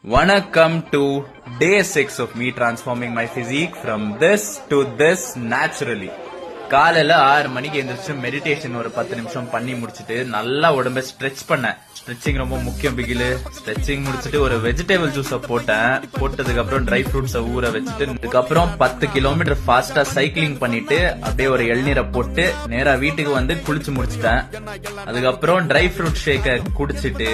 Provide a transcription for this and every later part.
Welcome to day 6 of me transforming my physique from this to this naturally. காலையில 6 மணிக்கு எந்திரிச்சு meditation ஒரு 10 நிமிஷம் பண்ணி முடிச்சிட்டு நல்லா உடம்ப ஸ்ட்ரெச் பண்ணேன். ஸ்ட்ரெச்சிங் ரொம்ப முக்கியம் பிகிலு. ஸ்ட்ரெச்சிங் முடிச்சிட்டு ஒரு வெஜிடபிள் ஜூஸ போட்டதுக்கு அப்புறம் ட்ரை ஃப்ரூட்ஸ ஊற வச்சுட்டு அதுக்கப்புறம் 10 கிலோமீட்டர் ஃபாஸ்டா சைக்கிளிங் பண்ணிட்டு அப்படியே ஒரு இளநீரை போட்டு நேரா வீட்டுக்கு வந்து குளிச்சு முடிச்சிட்டேன். அதுக்கப்புறம் ட்ரை ஃப்ரூட் ஷேக்க குடிச்சிட்டு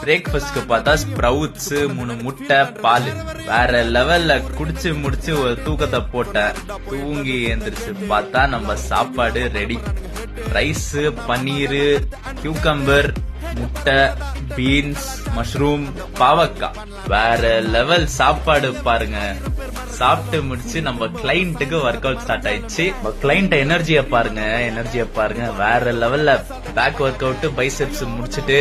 பிரேக்ஃபாஸ்ட்க்கு பார்த்தா ஸ்ப்ரவுட்ஸ் 3 முட்டை பால் வேற லெவல்ல குடிச்சு முடிச்சு ஒரு தூக்கத்தை போட்டேன். தூங்கி எந்திரிச்சு பார்த்தா நம்ம சாப்பாடு ரெடி. ரைஸ், பன்னீர், கியூக்கம்பர், முட்டை, பீன்ஸ், மஷ்ரூம், பாவக்காய் வேற லெவல் சாப்பாடு பாருங்க. சாப்பிட்டு முடிச்சு நம்ம கிளைண்ட்டுக்கு ஒர்க் அவுட் ஸ்டார்ட் ஆயிடுச்சு. கிளைண்ட் எனர்ஜிய பாருங்க வேற லெவல்ல. பேக் ஒர்க் அவுட் பைசெப்ஸ் முடிச்சிட்டு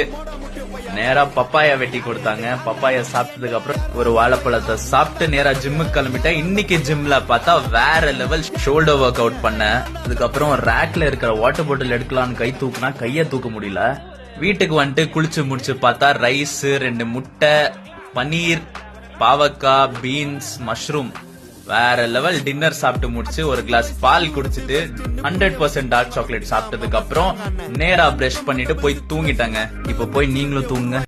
நேரா பப்பாயா வெட்டி கொடுத்தாங்க. பப்பாயா சாப்பிட்டதுக்கு அப்புறம் ஒரு வாழைப்பழத்தை சாப்பிட்டு நேரா ஜிம்முக்கு கிளம்பிட்டேன். இன்னைக்கு ஜிம்ல பார்த்தா வேற லெவல் ஷோல்டர் ஒர்க் அவுட் பண்ணேன். அதுக்கப்புறம் ரேக்ல இருக்கிற வாட்டர் பாட்டில் எடுக்கலாம்னு கை தூக்குனா கைய தூக்க முடியல. வீட்டுக்கு வந்துட்டு குளிச்சு முடிச்சு பார்த்தா ரைஸ், 2 முட்டை, பன்னீர், பாவக்காய், பீன்ஸ், மஷ்ரூம் வேற லெவல் டின்னர் சாப்பிட்டு முடிச்சு ஒரு கிளாஸ் பால் குடிச்சிட்டு 100% டார்க் சாக்லேட் சாப்பிட்டதுக்கு அப்புறம் நேரா பிரஷ் பண்ணிட்டு போய் தூங்கிட்டாங்க. இப்ப போய் நீங்களும் தூங்குங்க.